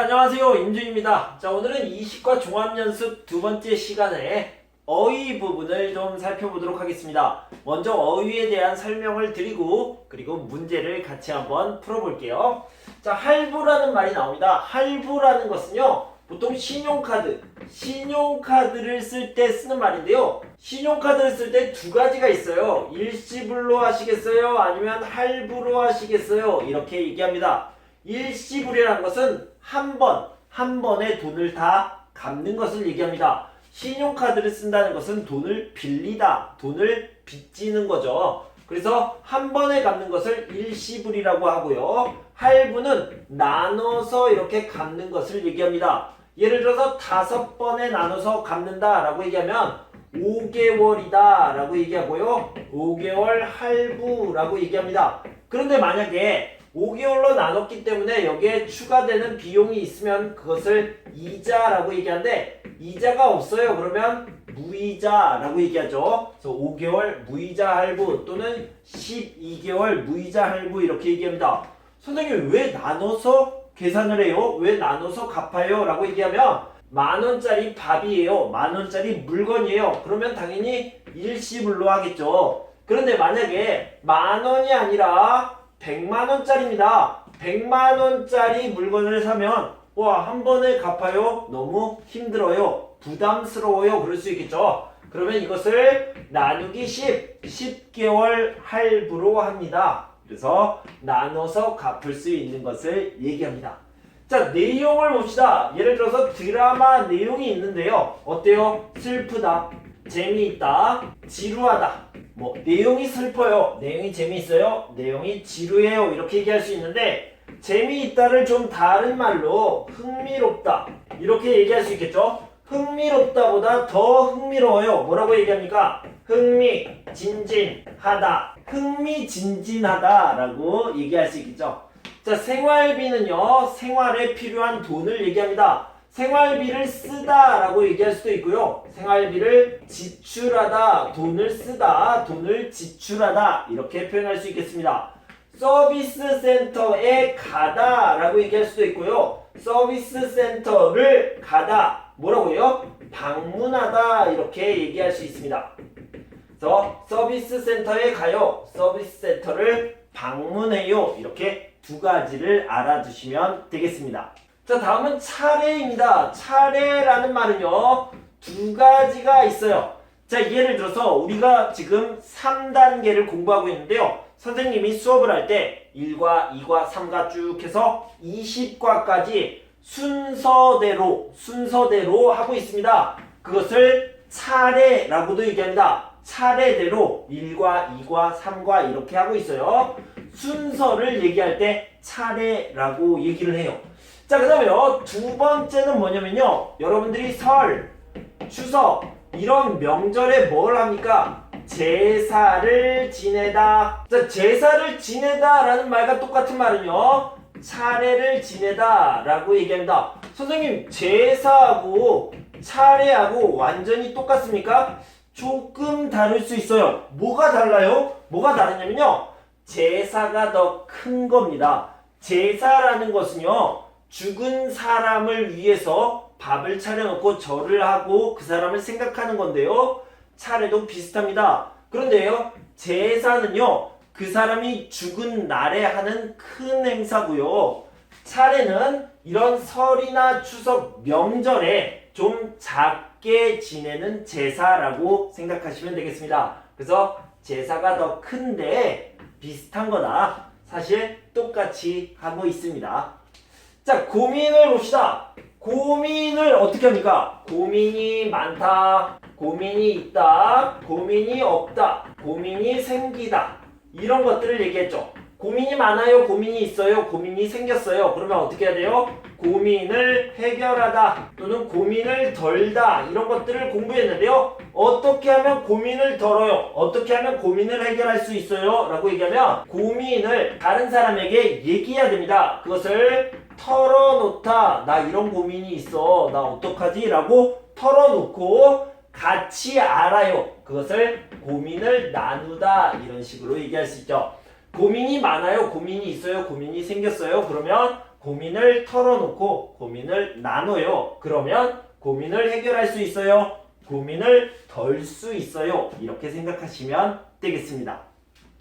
안녕하세요. 임준입니다. 자, 오늘은 이식과 종합연습 두 번째 시간에 어휘 부분을 좀 살펴보도록 하겠습니다. 먼저 어휘에 대한 설명을 드리고 그리고 문제를 같이 한번 풀어볼게요. 자, 할부라는 말이 나옵니다. 할부라는 것은요, 보통 신용카드를 쓸 때 쓰는 말인데요. 신용카드를 쓸 때 두 가지가 있어요. 일시불로 하시겠어요? 아니면 할부로 하시겠어요? 이렇게 얘기합니다. 일시불이라는 것은 한 번에 돈을 다 갚는 것을 얘기합니다. 신용카드를 쓴다는 것은 돈을 빌리다, 돈을 빚지는 거죠. 그래서 한 번에 갚는 것을 일시불이라고 하고요. 할부는 나눠서 이렇게 갚는 것을 얘기합니다. 예를 들어서 5번에 나눠서 갚는다 라고 얘기하면 5개월이다 라고 얘기하고요. 5개월 할부라고 얘기합니다. 그런데 만약에 5개월로 나눴기 때문에 여기에 추가되는 비용이 있으면 그것을 이자라고 얘기하는데 이자가 없어요. 그러면 무이자라고 얘기하죠. 그래서 5개월 무이자 할부 또는 12개월 무이자 할부 이렇게 얘기합니다. 선생님 왜 나눠서 계산을 해요? 왜 나눠서 갚아요? 라고 얘기하면 10,000원짜리 밥이에요. 10,000원짜리 물건이에요. 그러면 당연히 일시불로 하겠죠. 그런데 만약에 10,000원이 아니라 100만원짜리입니다. 100만원짜리 물건을 사면 한 번에 갚아요? 너무 힘들어요. 부담스러워요. 그럴 수 있겠죠. 그러면 이것을 나누기 10개월 할부로 합니다. 그래서 나눠서 갚을 수 있는 것을 얘기합니다. 자, 내용을 봅시다. 예를 들어서 드라마 내용이 있는데요. 어때요? 슬프다, 재미있다, 지루하다. 내용이 슬퍼요, 내용이 재미있어요, 내용이 지루해요 이렇게 얘기할 수 있는데 재미있다를 좀 다른 말로 흥미롭다 이렇게 얘기할 수 있겠죠. 흥미롭다보다 더 흥미로워요. 뭐라고 얘기합니까? 흥미진진하다, 흥미진진하다라고 얘기할 수 있겠죠. 자, 생활비는요, 생활에 필요한 돈을 얘기합니다. 생활비를 쓰다 라고 얘기할 수도 있고요. 생활비를 지출하다, 돈을 쓰다, 돈을 지출하다 이렇게 표현할 수 있겠습니다. 서비스 센터에 가다 라고 얘기할 수도 있고요. 서비스 센터를 가다, 뭐라고 해요? 방문하다 이렇게 얘기할 수 있습니다. 그래서 서비스 센터에 가요, 서비스 센터를 방문해요 이렇게 두 가지를 알아두시면 되겠습니다. 자, 다음은 차례입니다. 차례라는 말은요, 두 가지가 있어요. 자, 예를 들어서 우리가 지금 3단계를 공부하고 있는데요. 선생님이 수업을 할 때 1과 2과 3과 쭉 해서 20과까지 순서대로 하고 있습니다. 그것을 차례라고도 얘기합니다. 차례대로 1과 2과 3과 이렇게 하고 있어요. 순서를 얘기할 때 차례라고 얘기를 해요. 자, 그 다음에요, 두 번째는 뭐냐면요, 여러분들이 설, 추석 이런 명절에 뭘 합니까? 제사를 지내다. 자, 제사를 지내다 라는 말과 똑같은 말은요, 차례를 지내다 라고 얘기합니다. 선생님, 제사하고 차례하고 완전히 똑같습니까? 조금 다를 수 있어요. 뭐가 달라요? 뭐가 다르냐면요, 제사가 더 큰 겁니다. 제사라는 것은요, 죽은 사람을 위해서 밥을 차려놓고 절을 하고 그 사람을 생각하는 건데요. 차례도 비슷합니다. 그런데요, 제사는요, 그 사람이 죽은 날에 하는 큰 행사고요. 차례는 이런 설이나 추석, 명절에 좀 작게 지내는 제사라고 생각하시면 되겠습니다. 그래서 제사가 더 큰데 비슷한 거다. 사실 똑같이 하고 있습니다. 자, 고민을 봅시다. 고민을 어떻게 합니까? 고민이 많다, 고민이 있다, 고민이 없다, 고민이 생기다 이런 것들을 얘기했죠. 고민이 많아요, 고민이 있어요, 고민이 생겼어요. 그러면 어떻게 해야 돼요? 고민을 해결하다 또는 고민을 덜다 이런 것들을 공부했는데요. 어떻게 하면 고민을 덜어요? 어떻게 하면 고민을 해결할 수 있어요? 라고 얘기하면 고민을 다른 사람에게 얘기해야 됩니다. 그것을 털어놓다. 나 이런 고민이 있어, 나 어떡하지? 라고 털어놓고 같이 알아요. 그것을 고민을 나누다 이런 식으로 얘기할 수 있죠. 고민이 많아요. 고민이 있어요. 고민이 생겼어요. 그러면 고민을 털어놓고 고민을 나눠요. 그러면 고민을 해결할 수 있어요. 고민을 덜 수 있어요. 이렇게 생각하시면 되겠습니다.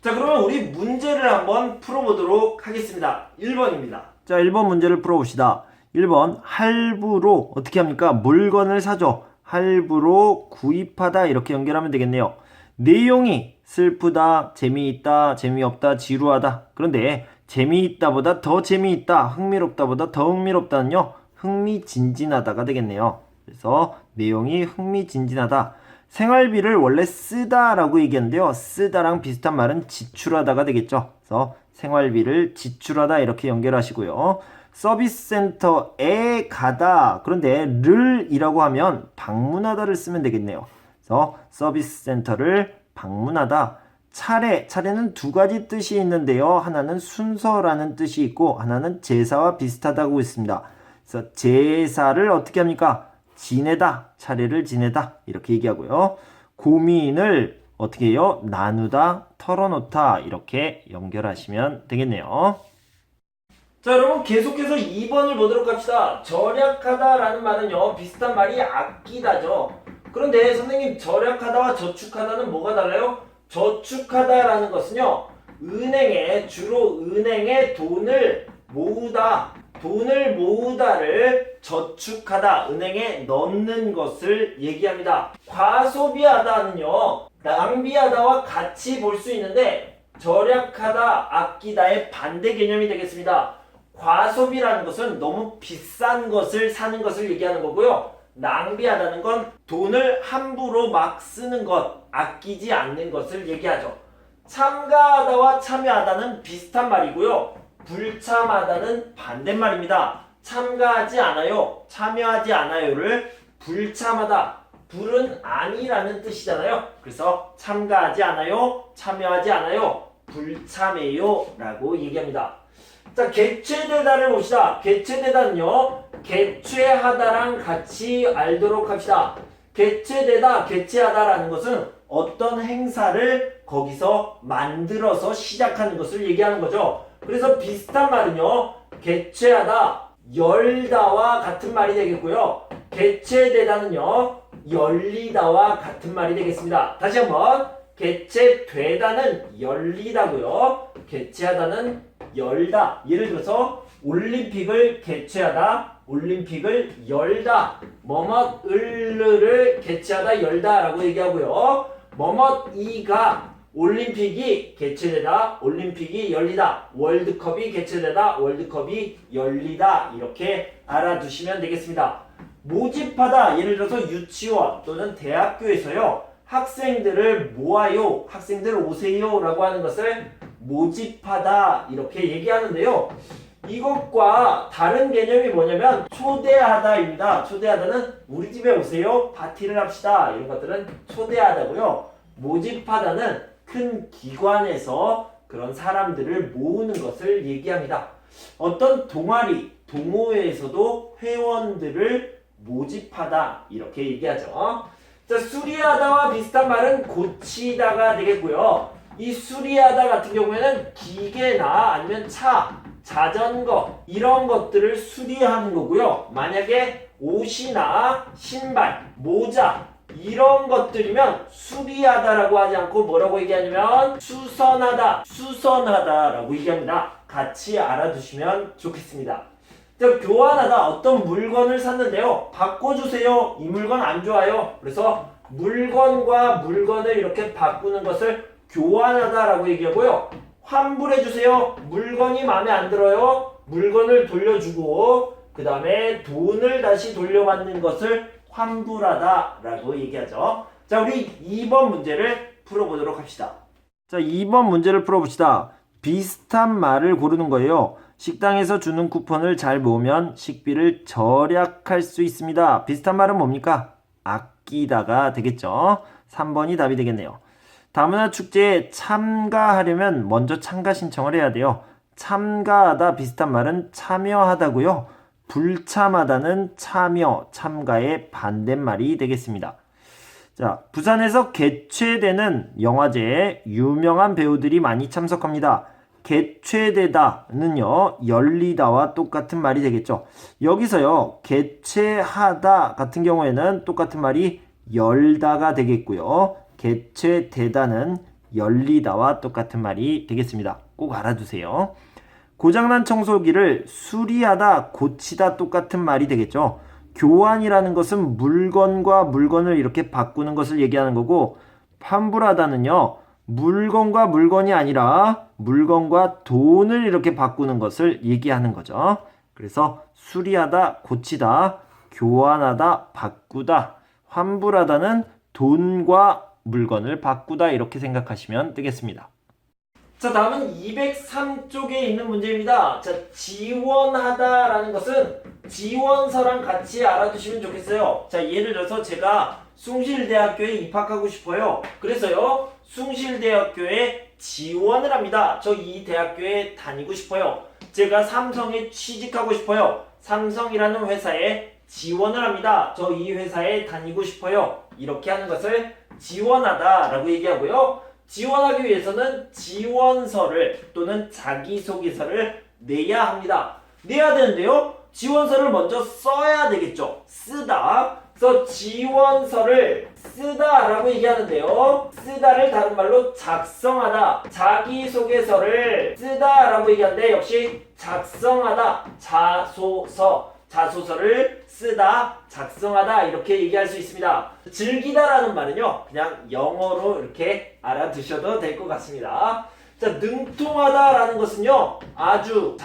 자, 그러면 우리 문제를 한번 풀어보도록 하겠습니다. 1번입니다. 자, 1번 문제를 풀어봅시다. 1번 할부로 어떻게 합니까? 물건을 사죠. 할부로 구입하다 이렇게 연결하면 되겠네요. 내용이 슬프다, 재미있다, 재미없다, 지루하다. 그런데 재미있다보다 더 재미있다, 흥미롭다보다 더 흥미롭다는요. 흥미진진하다가 되겠네요. 그래서 내용이 흥미진진하다. 생활비를 원래 쓰다라고 얘기했는데요. 쓰다랑 비슷한 말은 지출하다가 되겠죠. 그래서 생활비를 지출하다 이렇게 연결하시고요. 서비스 센터에 가다. 그런데 를이라고 하면 방문하다를 쓰면 되겠네요. 그래서 서비스 센터를 방문하다. 차례는 두 가지 뜻이 있는데요. 하나는 순서라는 뜻이 있고 하나는 제사와 비슷하다고 있습니다. 그래서 제사를 어떻게 합니까? 지내다, 차례를 지내다 이렇게 얘기하고요. 고민을 어떻게 해요? 나누다, 털어놓다 이렇게 연결하시면 되겠네요. 자, 여러분 계속해서 2번을 보도록 합시다. 절약하다라는 말은요. 비슷한 말이 아끼다죠. 그런데 선생님 절약하다와 저축하다는 뭐가 달라요? 저축하다라는 것은요. 주로 은행에 돈을 모으다를 저축하다, 은행에 넣는 것을 얘기합니다. 과소비하다는요. 낭비하다와 같이 볼 수 있는데 절약하다, 아끼다의 반대 개념이 되겠습니다. 과소비라는 것은 너무 비싼 것을 사는 것을 얘기하는 거고요. 낭비하다는 건 돈을 함부로 막 쓰는 것, 아끼지 않는 것을 얘기하죠. 참가하다와 참여하다는 비슷한 말이고요. 불참하다는 반대말입니다. 참가하지 않아요, 참여하지 않아요를 불참하다, 불은 아니라는 뜻이잖아요. 그래서 참가하지 않아요, 참여하지 않아요, 불참해요 라고 얘기합니다. 자, 개최되다를 봅시다. 개최되다는요, 개최하다랑 같이 알도록 합시다. 개최되다, 개최하다라는 것은 어떤 행사를 거기서 만들어서 시작하는 것을 얘기하는 거죠. 그래서 비슷한 말은요, 개최하다, 열다와 같은 말이 되겠고요. 개최되다는요, 열리다와 같은 말이 되겠습니다. 다시 한번, 개최되다는 열리다고요. 개최하다는 열다. 예를 들어서 올림픽을 개최하다, 올림픽을 열다, 뭐뭇을를 개최하다, 열다 라고 얘기하고요. 뭐뭇이가 올림픽이 개최되다, 올림픽이 열리다, 월드컵이 개최되다, 월드컵이 열리다 이렇게 알아두시면 되겠습니다. 모집하다, 예를 들어서 유치원 또는 대학교에서요. 학생들을 모아요, 학생들 오세요 라고 하는 것을 모집하다 이렇게 얘기하는데요. 이것과 다른 개념이 뭐냐면 초대하다입니다. 초대하다는 우리 집에 오세요, 파티를 합시다 이런 것들은 초대하다고요. 모집하다는 큰 기관에서 그런 사람들을 모으는 것을 얘기합니다. 어떤 동아리, 동호회에서도 회원들을 모집하다 이렇게 얘기하죠. 자, 수리하다와 비슷한 말은 고치다가 되겠고요. 이 수리하다 같은 경우에는 기계나 아니면 차, 자전거 이런 것들을 수리하는 거고요. 만약에 옷이나 신발, 모자 이런 것들이면 수리하다라고 하지 않고 뭐라고 얘기하냐면 수선하다라고 얘기합니다. 같이 알아두시면 좋겠습니다. 자, 교환하다, 어떤 물건을 샀는데요. 바꿔주세요. 이 물건 안 좋아요. 그래서 물건과 물건을 이렇게 바꾸는 것을 교환하다라고 얘기하고요. 환불해주세요. 물건이 마음에 안 들어요. 물건을 돌려주고 그 다음에 돈을 다시 돌려받는 것을 환불하다라고 얘기하죠. 자, 우리 2번 문제를 풀어보도록 합시다. 자, 2번 문제를 풀어봅시다. 비슷한 말을 고르는 거예요. 식당에서 주는 쿠폰을 잘 모으면 식비를 절약할 수 있습니다. 비슷한 말은 뭡니까? 아끼다가 되겠죠. 3번이 답이 되겠네요. 다문화 축제에 참가하려면 먼저 참가 신청을 해야 돼요. 참가하다 비슷한 말은 참여하다고요. 불참하다는 참여, 참가의 반대말이 되겠습니다. 자, 부산에서 개최되는 영화제에 유명한 배우들이 많이 참석합니다. 개최되다는요, 열리다와 똑같은 말이 되겠죠. 여기서요, 개최하다 같은 경우에는 똑같은 말이 열다가 되겠고요. 개최되다는 열리다와 똑같은 말이 되겠습니다. 꼭 알아두세요. 고장난 청소기를 수리하다, 고치다 똑같은 말이 되겠죠. 교환이라는 것은 물건과 물건을 이렇게 바꾸는 것을 얘기하는 거고, 환불하다는요, 물건과 물건이 아니라 물건과 돈을 이렇게 바꾸는 것을 얘기하는 거죠. 그래서 수리하다, 고치다, 교환하다, 바꾸다, 환불하다는 돈과 물건을 바꾸다 이렇게 생각하시면 되겠습니다. 자, 다음은 203쪽에 있는 문제입니다. 자, 지원하다라는 것은 지원서랑 같이 알아두시면 좋겠어요. 자, 예를 들어서 제가 숭실대학교에 입학하고 싶어요. 그래서요, 숭실대학교에 지원을 합니다. 저 이 대학교에 다니고 싶어요. 제가 삼성에 취직하고 싶어요. 삼성이라는 회사에 지원을 합니다. 저 이 회사에 다니고 싶어요. 이렇게 하는 것을 지원하다라고 얘기하고요. 지원하기 위해서는 지원서를 또는 자기소개서를 내야 합니다. 내야 되는데요. 지원서를 먼저 써야 되겠죠. 쓰다. 그래서 지원서를 쓰다라고 얘기하는데요. 쓰다를 다른 말로 작성하다. 자기소개서를 쓰다라고 얘기하는데 역시 작성하다. 자소서를 쓰다, 작성하다 이렇게 얘기할 수 있습니다. 즐기다라는 말은요, 그냥 영어로 이렇게 알아두셔도 될 것 같습니다. 자, 능통하다라는 것은요, 아주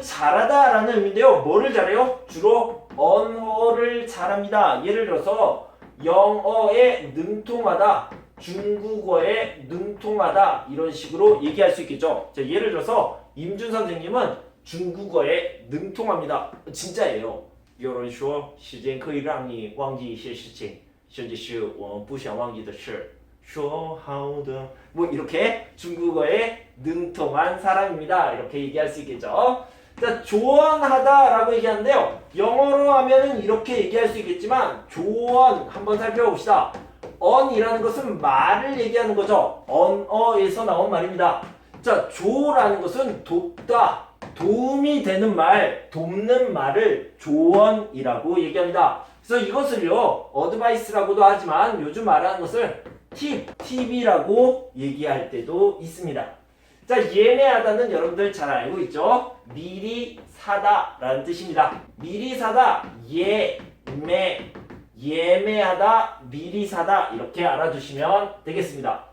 잘하다라는 의미인데요. 뭐를 잘해요? 주로 언어를 잘합니다. 예를 들어서 영어에 능통하다, 중국어에 능통하다 이런 식으로 얘기할 수 있겠죠. 자, 예를 들어서 임준 선생님은 중국어에 능통합니다. 진짜예요. 有人说时间可以让你忘记一些事情甚至是我们不想忘记的事说好的뭐 이렇게 중국어에 능통한 사람입니다. 이렇게 얘기할 수 있겠죠. 자, 조언하다라고 얘기하는데요. 영어로 하면은 이렇게 얘기할 수 있겠지만 조언 한번 살펴봅시다. on이라는 것은 말을 얘기하는 거죠. 언어에서 나온 말입니다. 자, 조라는 것은 돕다. 도움이 되는 말, 돕는 말을 조언이라고 얘기합니다. 그래서 이것을요, 어드바이스라고도 하지만 요즘 말하는 것을 팁이라고 얘기할 때도 있습니다. 자, 예매하다는 여러분들 잘 알고 있죠? 미리 사다라는 뜻입니다. 미리 사다, 예매하다, 미리 사다 이렇게 알아두시면 되겠습니다.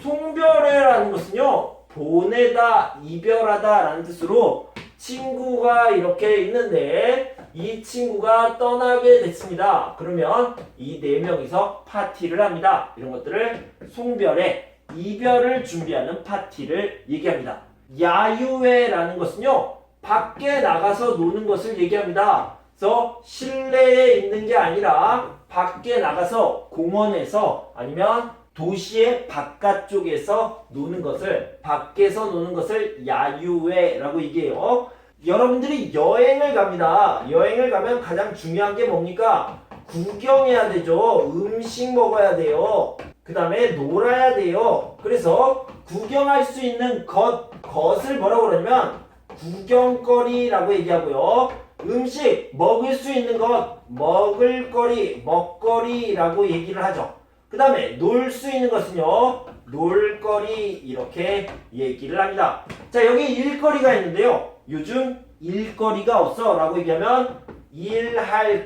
송별회라는 것은요, 보내다, 이별하다 라는 뜻으로 친구가 이렇게 있는데 이 친구가 떠나게 됐습니다. 그러면 이 네 명이서 파티를 합니다. 이런 것들을 송별회, 이별을 준비하는 파티를 얘기합니다. 야유회라는 것은요, 밖에 나가서 노는 것을 얘기합니다. 그래서 실내에 있는 게 아니라 밖에 나가서 공원에서 아니면 도시의 바깥쪽에서 노는 것을, 밖에서 노는 것을 야유회라고 얘기해요. 여러분들이 여행을 갑니다. 여행을 가면 가장 중요한 게 뭡니까? 구경해야 되죠. 음식 먹어야 돼요. 그 다음에 놀아야 돼요. 그래서 구경할 수 있는 것을 뭐라고 그러냐면 구경거리라고 얘기하고요. 음식, 먹을 수 있는 것, 먹을거리, 먹거리라고 얘기를 하죠. 그 다음에 놀 수 있는 것은요, 놀거리 이렇게 얘기를 합니다. 자, 여기 일거리가 있는데요. 요즘 일거리가 없어 라고 얘기하면 일할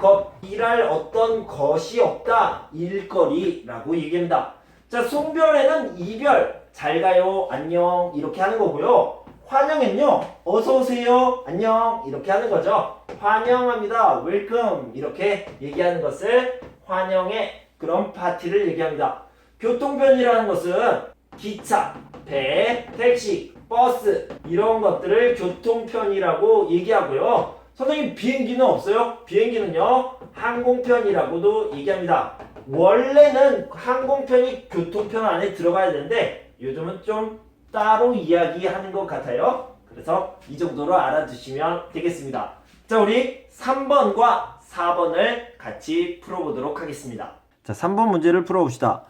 어떤 것이 없다, 일거리라고 얘기합니다. 자, 송별회는 이별, 잘 가요, 안녕 이렇게 하는 거고요. 환영은요, 어서오세요, 안녕 이렇게 하는 거죠. 환영합니다, 웰컴 이렇게 얘기하는 것을 환영의 그런 파티를 얘기합니다. 교통편이라는 것은 기차, 배, 택시, 버스 이런 것들을 교통편이라고 얘기하고요. 선생님, 비행기는 없어요? 비행기는요, 항공편이라고도 얘기합니다. 원래는 항공편이 교통편 안에 들어가야 되는데 요즘은 좀 따로 이야기하는 것 같아요. 그래서 이 정도로 알아두시면 되겠습니다. 자, 우리 3번과 4번을 같이 풀어보도록 하겠습니다. 자, 3번 문제를 풀어봅시다.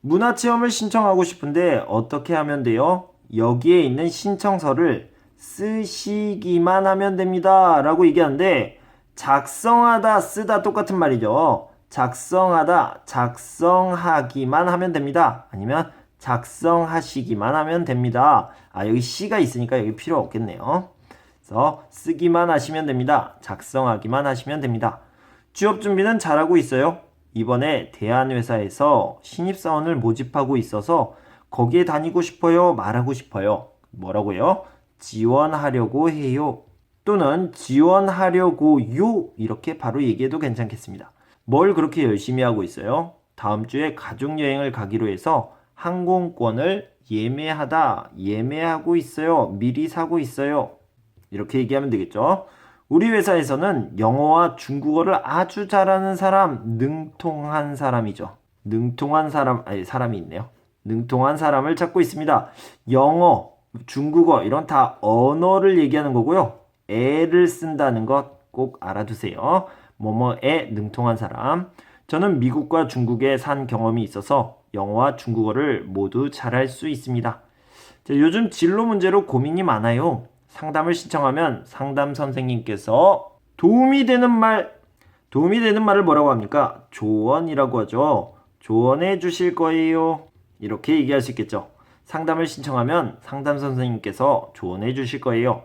문화체험을 신청하고 싶은데 어떻게 하면 돼요? 여기에 있는 신청서를 쓰시기만 하면 됩니다 라고 얘기하는데, 작성하다 쓰다 똑같은 말이죠. 작성하다 작성하기만 하면 됩니다, 아니면 작성하시기만 하면 됩니다. 여기 시가 있으니까 여기 필요 없겠네요. 그래서 쓰기만 하시면 됩니다, 작성하기만 하시면 됩니다. 취업 준비는 잘하고 있어요. 이번에 대한회사에서 신입사원을 모집하고 있어서 거기에 다니고 싶어요, 말하고 싶어요. 뭐라고요? 지원하려고 해요, 또는 지원하려고요, 이렇게 바로 얘기해도 괜찮겠습니다. 뭘 그렇게 열심히 하고 있어요? 다음 주에 가족여행을 가기로 해서 항공권을 예매하고 있어요, 미리 사고 있어요, 이렇게 얘기하면 되겠죠. 우리 회사에서는 영어와 중국어를 아주 잘하는 사람, 능통한 사람이죠. 능통한 사람, 사람이 있네요. 능통한 사람을 찾고 있습니다. 영어, 중국어 이런 다 언어를 얘기하는 거고요. 애를 쓴다는 것 꼭 알아두세요. 뭐뭐에 능통한 사람. 저는 미국과 중국에 산 경험이 있어서 영어와 중국어를 모두 잘할 수 있습니다. 자, 요즘 진로 문제로 고민이 많아요. 상담을 신청하면 상담 선생님께서 도움이 되는 말을 뭐라고 합니까? 조언이라고 하죠. 조언해 주실 거예요, 이렇게 얘기할 수 있겠죠. 상담을 신청하면 상담 선생님께서 조언해 주실 거예요.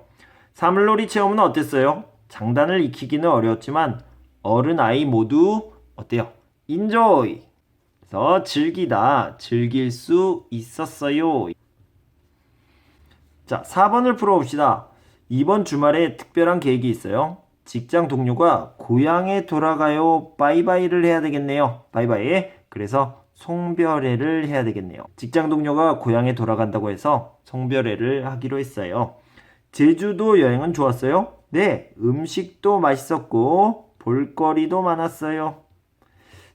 사물놀이 체험은 어땠어요? 장단을 익히기는 어려웠지만 어른 아이 모두 어때요? 인조이. 그래서 즐길 수 있었어요. 자, 4번을 풀어봅시다. 이번 주말에 특별한 계획이 있어요. 직장 동료가 고향에 돌아가요, 바이바이를 해야 되겠네요. 바이바이. 그래서 송별회를 해야 되겠네요. 직장 동료가 고향에 돌아간다고 해서 송별회를 하기로 했어요. 제주도 여행은 좋았어요? 네, 음식도 맛있었고 볼거리도 많았어요.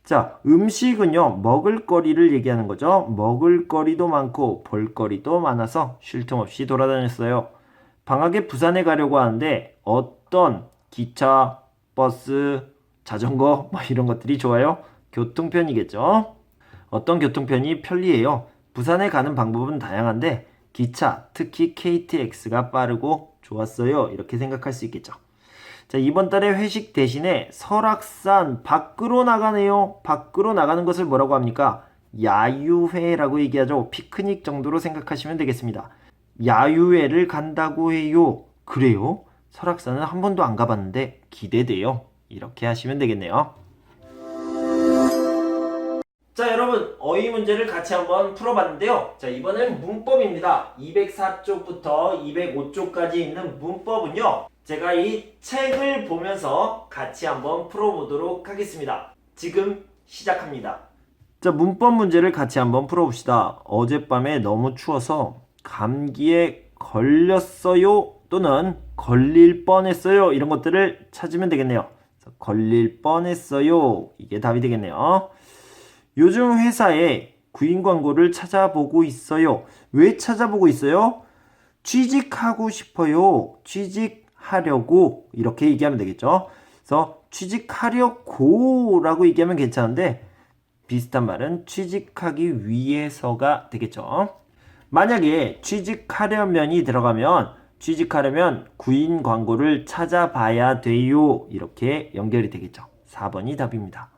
자, 음식은요, 먹을거리를 얘기하는 거죠. 먹을거리도 많고 볼거리도 많아서 쉴 틈 없이 돌아다녔어요. 방학에 부산에 가려고 하는데 어떤 기차, 버스, 자전거 이런 것들이 좋아요? 교통편이겠죠. 어떤 교통편이 편리해요? 부산에 가는 방법은 다양한데 기차, 특히 KTX가 빠르고 좋았어요, 이렇게 생각할 수 있겠죠. 자, 이번 달에 회식 대신에 설악산 밖으로 나가네요. 밖으로 나가는 것을 뭐라고 합니까? 야유회라고 얘기하죠. 피크닉 정도로 생각하시면 되겠습니다. 야유회를 간다고 해요. 그래요? 설악산은 한 번도 안 가봤는데 기대돼요, 이렇게 하시면 되겠네요. 자, 여러분, 어휘 문제를 같이 한번 풀어봤는데요. 자, 이번엔 문법입니다. 204쪽부터 205쪽까지 있는 문법은요, 제가 이 책을 보면서 같이 한번 풀어보도록 하겠습니다. 지금 시작합니다. 자, 문법 문제를 같이 한번 풀어봅시다. 어젯밤에 너무 추워서 감기에 걸렸어요, 또는 걸릴 뻔했어요, 이런 것들을 찾으면 되겠네요. 걸릴 뻔했어요, 이게 답이 되겠네요. 요즘 회사에 구인 광고를 찾아보고 있어요. 왜 찾아보고 있어요? 취직하고 싶어요. 취직하려고, 이렇게 얘기하면 되겠죠. 그래서 취직하려고 라고 얘기하면 괜찮은데 비슷한 말은 취직하기 위해서가 되겠죠. 만약에 취직하려면이 들어가면 취직하려면 구인 광고를 찾아봐야 돼요, 이렇게 연결이 되겠죠. 4번이 답입니다.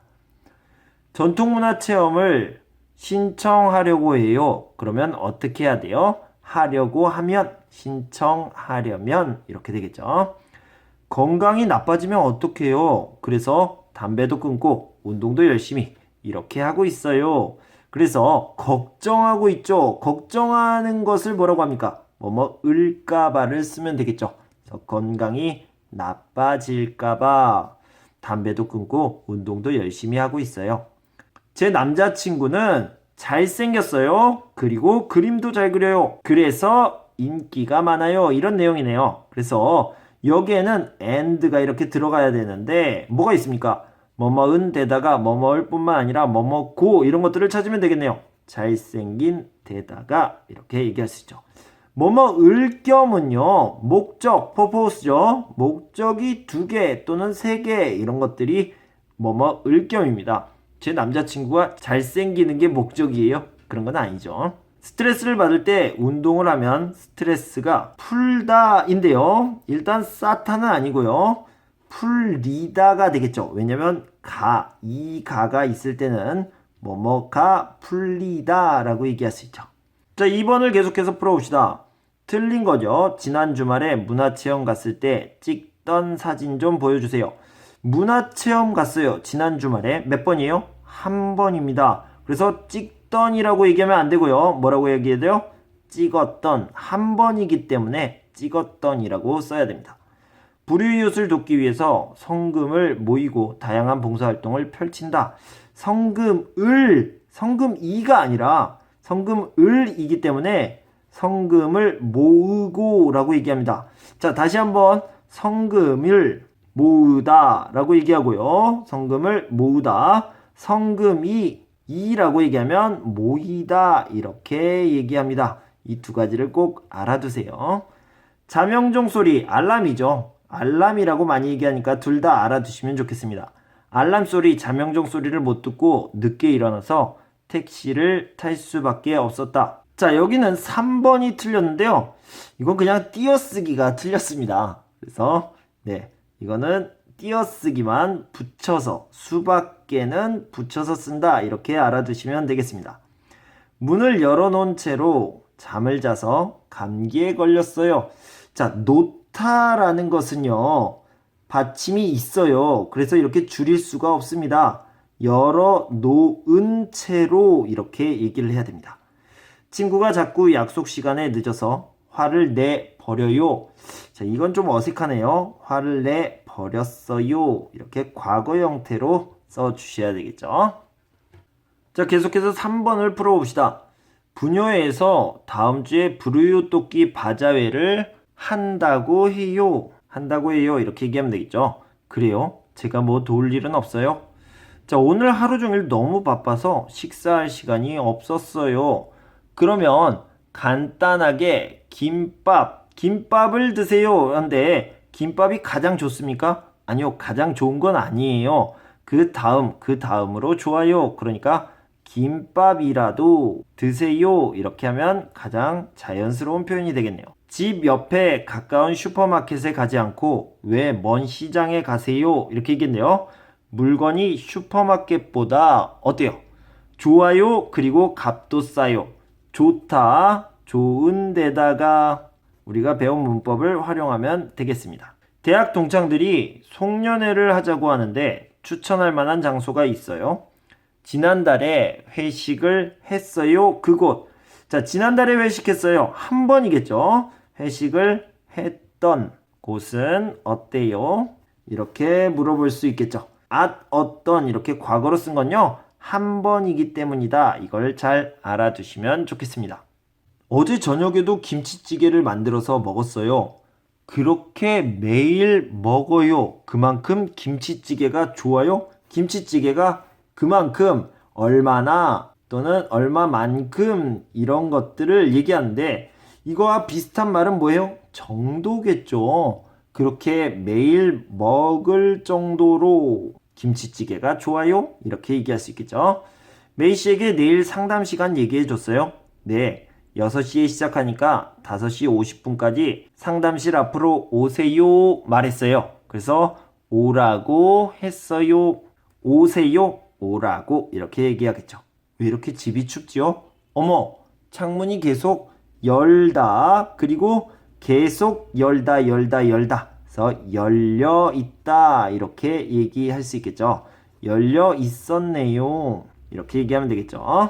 전통문화 체험을 신청하려고 해요. 그러면 어떻게 해야 돼요? 하려고 하면, 신청하려면, 이렇게 되겠죠. 건강이 나빠지면 어떻게 해요? 그래서 담배도 끊고 운동도 열심히 이렇게 하고 있어요. 그래서 걱정하고 있죠. 걱정하는 것을 뭐라고 합니까? 을까봐를 쓰면 되겠죠. 그래서 건강이 나빠질까봐 담배도 끊고 운동도 열심히 하고 있어요. 제 남자친구는 잘생겼어요. 그리고 그림도 잘 그려요. 그래서 인기가 많아요. 이런 내용이네요. 그래서 여기에는 and가 이렇게 들어가야 되는데 뭐가 있습니까? 뭐뭐은 데다가 뭐뭐을 뿐만 아니라 뭐뭐고 이런 것들을 찾으면 되겠네요. 잘생긴 데다가 이렇게 얘기할 수 있죠. 뭐뭐을 겸은요, 목적, purpose죠. 목적이 2개 또는 3개 이런 것들이 뭐뭐을 겸입니다. 제 남자친구가 잘생기는 게 목적이에요? 그런 건 아니죠. 스트레스를 받을 때 운동을 하면 스트레스가 풀다인데요. 일단 쌓다는 아니고요. 풀리다가 되겠죠. 왜냐면 이 가가 있을 때는 뭐뭐가 풀리다 라고 얘기할 수 있죠. 자, 2번을 계속해서 풀어봅시다. 틀린 거죠. 지난 주말에 문화체험 갔을 때 찍던 사진 좀 보여주세요. 문화체험 갔어요. 지난 주말에 몇 번이에요? 한 번입니다. 그래서 찍던이라고 얘기하면 안 되고요. 뭐라고 얘기해야 돼요? 찍었던. 한 번이기 때문에 찍었던이라고 써야 됩니다. 불우이웃을 돕기 위해서 성금을 모이고 다양한 봉사활동을 펼친다. 성금이가 아니라 성금을이기 때문에 성금을 모으고 라고 얘기합니다. 자, 다시 한번 성금을 모으다 라고 얘기하고요. 성금을 모으다. 성금이라고 얘기하면 모이다 이렇게 얘기합니다. 이 두 가지를 꼭 알아두세요. 자명종 소리, 알람이죠. 알람이라고 많이 얘기하니까 둘 다 알아두시면 좋겠습니다. 알람 소리, 자명종 소리를 못 듣고 늦게 일어나서 택시를 탈 수밖에 없었다. 자, 여기는 3번이 틀렸는데요. 이건 그냥 띄어쓰기가 틀렸습니다. 그래서 이거는 띄어쓰기만 붙여서 수밖에는 붙여서 쓴다 이렇게 알아두시면 되겠습니다. 문을 열어놓은 채로 잠을 자서 감기에 걸렸어요. 자, 놓다라는 것은요. 받침이 있어요. 그래서 이렇게 줄일 수가 없습니다. 열어놓은 채로 이렇게 얘기를 해야 됩니다. 친구가 자꾸 약속 시간에 늦어서 화를 내버려요. 자, 이건 좀 어색하네요. 화를 내버렸어요. 이렇게 과거 형태로 써주셔야 되겠죠. 자, 계속해서 3번을 풀어봅시다. 부녀회에서 다음 주에 불우이웃 돕기 바자회를 한다고 해요. 이렇게 얘기하면 되겠죠. 그래요? 제가 뭐 도울 일은 없어요? 자, 오늘 하루 종일 너무 바빠서 식사할 시간이 없었어요. 그러면 간단하게 김밥을 드세요. 한데 김밥이 가장 좋습니까? 아니요, 가장 좋은 건 아니에요. 그 다음으로 좋아요. 그러니까 김밥이라도 드세요. 이렇게 하면 가장 자연스러운 표현이 되겠네요. 집 옆에 가까운 슈퍼마켓에 가지 않고 왜 먼 시장에 가세요? 이렇게 얘기했네요. 물건이 슈퍼마켓보다 어때요? 좋아요. 그리고 값도 싸요. 좋다, 좋은 데다가 우리가 배운 문법을 활용하면 되겠습니다. 대학 동창들이 송년회를 하자고 하는데 추천할 만한 장소가 있어요. 지난달에 회식을 했어요. 그곳. 자, 지난달에 회식했어요. 한 번이겠죠. 회식을 했던 곳은 어때요? 이렇게 물어볼 수 있겠죠. 어떤 이렇게 과거로 쓴 건요. 한 번이기 때문이다. 이걸 잘 알아두시면 좋겠습니다. 어제 저녁에도 김치찌개를 만들어서 먹었어요. 그렇게 매일 먹어요. 그만큼 김치찌개가 좋아요. 김치찌개가 그만큼 얼마나 또는 얼마만큼 이런 것들을 얘기하는데 이거와 비슷한 말은 뭐예요? 정도겠죠. 그렇게 매일 먹을 정도로 김치찌개가 좋아요? 이렇게 얘기할 수 있겠죠. 메이 씨에게 내일 상담 시간 얘기해 줬어요. 네, 6시에 시작하니까 5시 50분까지 상담실 앞으로 오세요 말했어요. 그래서 오라고 했어요. 오세요, 오라고 이렇게 얘기하겠죠. 왜 이렇게 집이 춥지요? 어머, 창문이 계속 열다. 그리고 계속 열다. 그래서 열려 있다. 이렇게 얘기할 수 있겠죠. 열려 있었네요. 이렇게 얘기하면 되겠죠.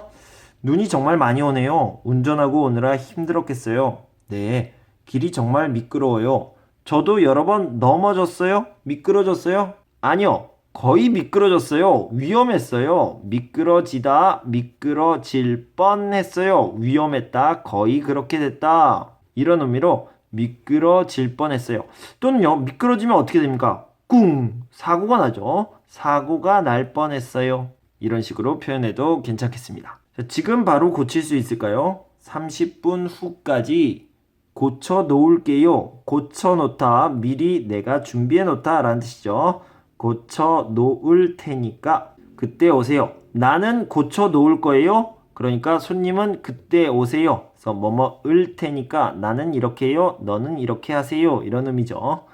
눈이 정말 많이 오네요. 운전하고 오느라 힘들었겠어요. 네, 길이 정말 미끄러워요. 저도 여러 번 넘어졌어요? 미끄러졌어요? 아니요. 거의 미끄러졌어요. 위험했어요. 미끄러지다, 미끄러질 뻔했어요. 위험했다, 거의 그렇게 됐다. 이런 의미로 미끄러질 뻔했어요. 또는요, 미끄러지면 어떻게 됩니까? 꿍! 사고가 나죠. 사고가 날 뻔했어요. 이런 식으로 표현해도 괜찮겠습니다. 자, 지금 바로 고칠 수 있을까요? 30분 후까지 고쳐 놓을게요. 고쳐 놓다, 미리 내가 준비해 놓다 라는 뜻이죠. 고쳐 놓을 테니까 그때 오세요. 나는 고쳐 놓을 거예요. 그러니까 손님은 그때 오세요. 그래서 뭐뭐을 테니까 나는 이렇게 해요. 너는 이렇게 하세요. 이런 의미죠.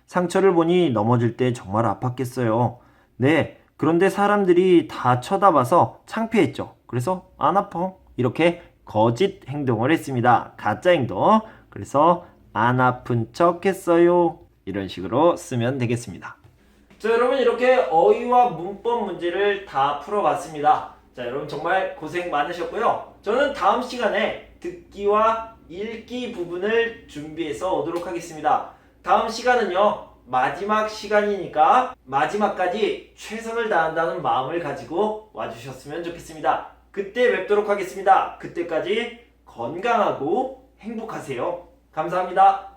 상처를 보니 넘어질 때 정말 아팠겠어요. 네, 그런데 사람들이 다 쳐다봐서 창피했죠. 그래서 안 아파. 이렇게 거짓 행동을 했습니다. 가짜 행동. 그래서 안 아픈 척 했어요. 이런 식으로 쓰면 되겠습니다. 자, 여러분 이렇게 어휘와 문법 문제를 다 풀어봤습니다. 자, 여러분 정말 고생 많으셨고요. 저는 다음 시간에 듣기와 읽기 부분을 준비해서 오도록 하겠습니다. 다음 시간은요, 마지막 시간이니까 마지막까지 최선을 다한다는 마음을 가지고 와주셨으면 좋겠습니다. 그때 뵙도록 하겠습니다. 그때까지 건강하고 행복하세요. 감사합니다.